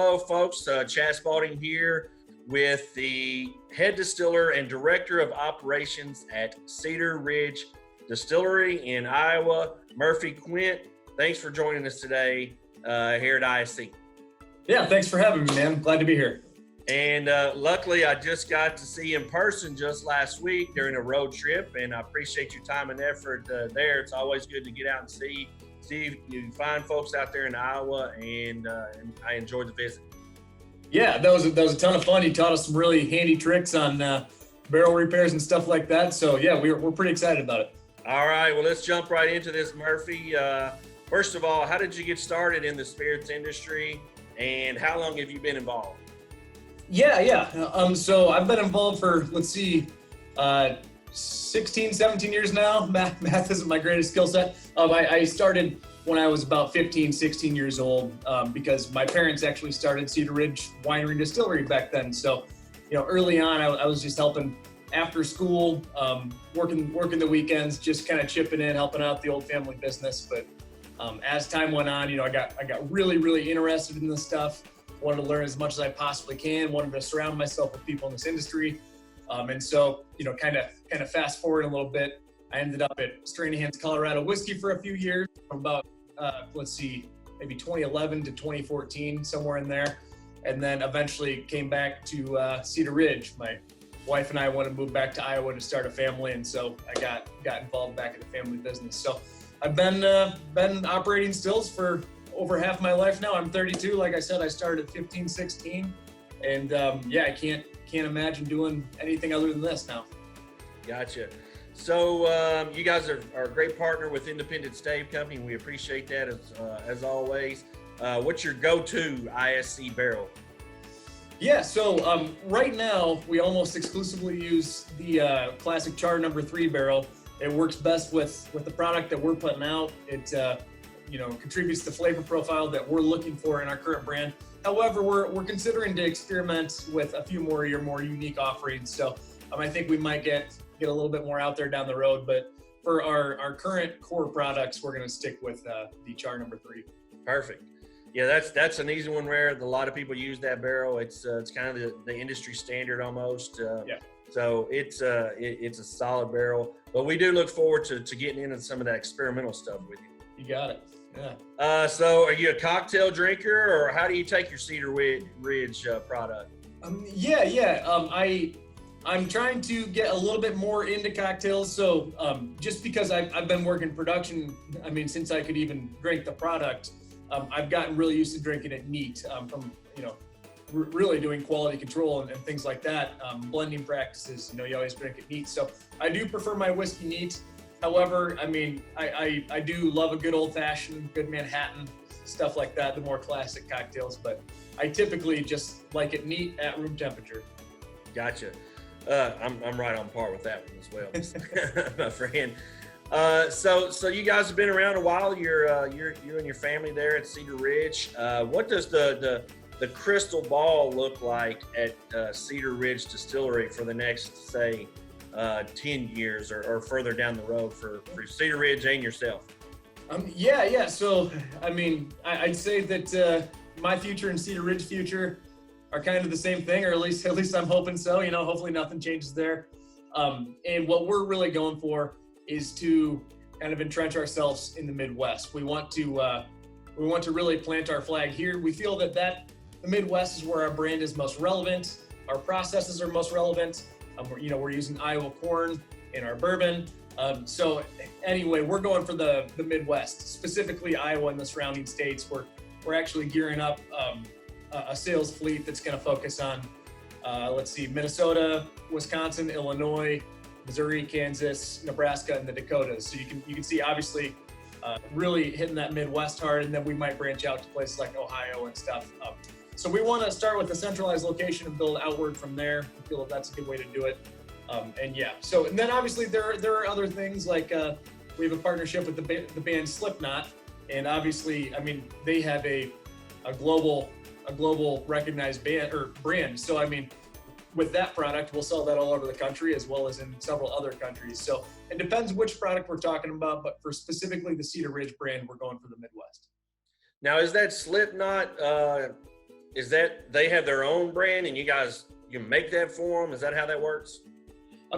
Hello, folks. Chad Spalding here with the Head Distiller and Director of Operations at Cedar Ridge Distillery in Iowa, Murphy Quint. Thanks for joining us today here at ISC. Yeah, thanks for having me, man. Glad to be here. And luckily, I just got to see you in person just last week during a road trip, and I appreciate your time and effort there. It's always good to get out and see you find folks out there in Iowa, and I enjoyed the visit. Yeah, that was a ton of fun. He taught us some really handy tricks on barrel repairs and stuff like that. So yeah, we're pretty excited about it. All right, well, let's jump right into this, Murphy. First of all, how did you get started in the spirits industry, and how long have you been involved? Yeah. So I've been involved for 16, 17 years now. Math isn't my greatest skill set. I started when I was about 15, 16 years old because my parents actually started Cedar Ridge Winery Distillery back then. So, early on, I was just helping after school, working the weekends, just kind of chipping in, helping out the old family business. But as time went on, I got really, really interested in this stuff. Wanted to learn as much as I possibly can. Wanted to surround myself with people in this industry. And so, kind of fast forward a little bit, I ended up at Stranahan's Colorado Whiskey for a few years, from about, maybe 2011 to 2014, somewhere in there. And then eventually came back to Cedar Ridge. My wife and I wanted to move back to Iowa to start a family. And so I got involved back in the family business. So I've been operating stills for over half my life now. I'm 32. Like I said, I started at 15, 16. And I can't imagine doing anything other than this now. Gotcha. So you guys are a great partner with Independent Stave Company. We appreciate that as always. What's your go-to ISC barrel? Yeah, so right now we almost exclusively use the classic Char No. 3 barrel. It works best with the product that we're putting out. It contributes the flavor profile that we're looking for in our current brand. However, we're considering to experiment with a few more unique offerings. So I think we might get a little bit more out there down the road. But for our current core products, we're going to stick with the Char No. 3. Perfect. Yeah, that's an easy one where a lot of people use that barrel. It's kind of the industry standard almost. Yeah. So it's a solid barrel. But we do look forward to getting into some of that experimental stuff with you. You got it. Yeah. So are you a cocktail drinker, or how do you take your Cedar Ridge product? I'm trying to get a little bit more into cocktails. So just because I've been working production, since I could even drink the product, I've gotten really used to drinking it neat from really doing quality control and things like that. Blending practices, you always drink it neat. So I do prefer my whiskey neat. However, I do love a good old-fashioned, good Manhattan, stuff like that, the more classic cocktails, but I typically just like it neat at room temperature. Gotcha. I'm right on par with that one as well, my friend. So you guys have been around a while. You and your family there at Cedar Ridge. What does the crystal ball look like at Cedar Ridge Distillery for the next, say, 10 years or further down the road for Cedar Ridge and yourself? So, I'd say that my future and Cedar Ridge future are kind of the same thing, or at least I'm hoping so. Hopefully nothing changes there. And what we're really going for is to kind of entrench ourselves in the Midwest. We want to really plant our flag here. We feel that the Midwest is where our brand is most relevant. Our processes are most relevant. We're using Iowa corn in our bourbon. So anyway, we're going for the Midwest, specifically Iowa and the surrounding states. We're actually gearing up a sales fleet that's going to focus on, Minnesota, Wisconsin, Illinois, Missouri, Kansas, Nebraska, and the Dakotas. So you can see, obviously, really hitting that Midwest hard, and then we might branch out to places like Ohio and stuff. So we want to start with a centralized location and build outward from there. I feel that's a good way to do it. And then obviously there are other things like we have a partnership with the band Slipknot, and obviously, they have a global recognized band or brand. So with that product, we'll sell that all over the country as well as in several other countries. So it depends which product we're talking about, but for specifically the Cedar Ridge brand, we're going for the Midwest. Now, is that Slipknot is that they have their own brand and you guys, you make that for them? Is that how that works?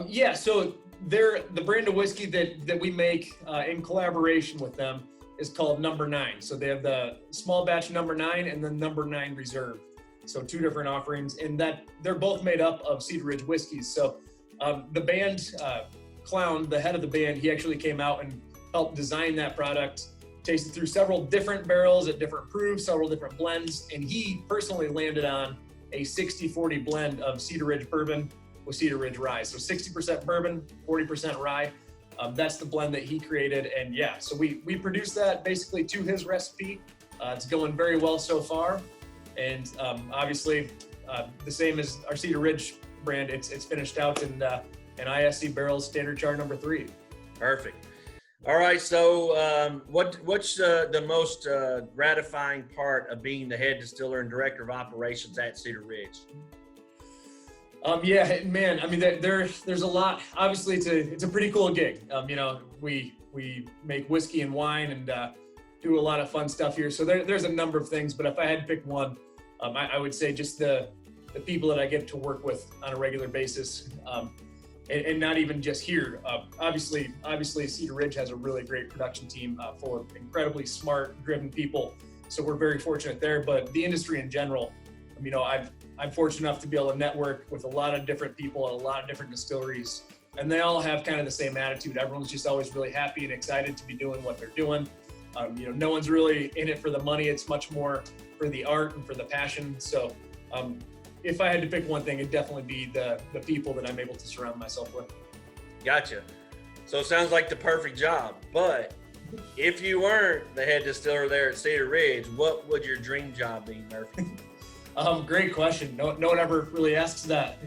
Yeah, so the brand of whiskey that we make in collaboration with them is called Number 9. So they have the small batch Number 9 and then Number 9 Reserve. So two different offerings, and that they're both made up of Cedar Ridge whiskeys. So the band, Clown, the head of the band, he actually came out and helped design that product, tasted through several different barrels at different proofs, several different blends, and he personally landed on a 60-40 blend of Cedar Ridge bourbon with Cedar Ridge rye. So 60% bourbon, 40% rye. That's the blend that he created. And yeah, so we produced that basically to his recipe. It's going very well so far. And obviously the same as our Cedar Ridge brand, it's finished out in an ISC Barrel standard char number 3. Perfect. All right. So what's the most gratifying part of being the head distiller and director of operations at Cedar Ridge? Yeah, man. I mean, there's a lot. Obviously, it's a pretty cool gig. We make whiskey and wine and do a lot of fun stuff here. So there's a number of things. But if I had to pick one, I would say just the people that I get to work with on a regular basis, and not even just here. Obviously, Cedar Ridge has a really great production team full of incredibly smart, driven people. So we're very fortunate there. But the industry in general, I'm fortunate enough to be able to network with a lot of different people at a lot of different distilleries, and they all have kind of the same attitude. Everyone's just always really happy and excited to be doing what they're doing. No one's really in it for the money. It's much more for the art and for the passion. So if I had to pick one thing, it'd definitely be the people that I'm able to surround myself with. Gotcha. So it sounds like the perfect job. But if you weren't the head distiller there at Cedar Ridge, what would your dream job be, Murphy? Great question. No one ever really asks that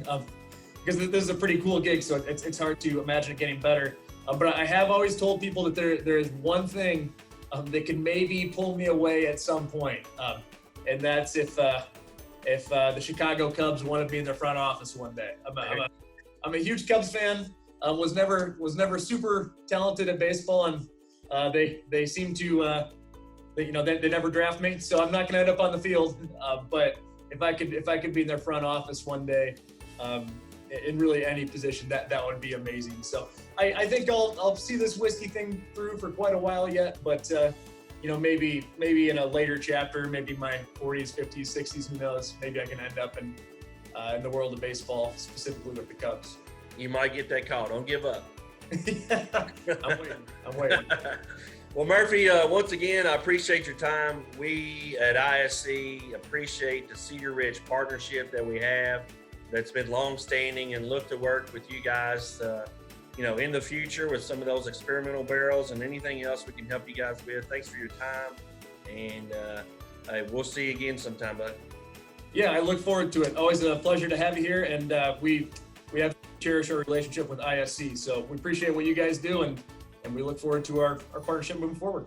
because this is a pretty cool gig, so it's hard to imagine it getting better. But I have always told people that there is one thing that can maybe pull me away at some point, and that's if the Chicago Cubs wanted me in their front office one day. I'm a huge Cubs fan. Was never super talented at baseball, and they seem to they never draft me, so I'm not going to end up on the field. But if I could be in their front office one day, in really any position, that would be amazing. So I think I'll see this whiskey thing through for quite a while yet, but maybe in a later chapter, maybe my 40s, 50s, 60s, who knows? Maybe I can end up in the world of baseball, specifically with the Cubs. You might get that call. Don't give up. I'm waiting. Well, Murphy, once again, I appreciate your time. We at ISC appreciate the Cedar Ridge partnership that we have that's been long-standing, and look to work with you guys, in the future with some of those experimental barrels and anything else we can help you guys with. Thanks for your time, and we'll see you again sometime, bud. Yeah, I look forward to it. Always a pleasure to have you here, and we have to cherish our relationship with ISC. So we appreciate what you guys do, and we look forward to our partnership moving forward.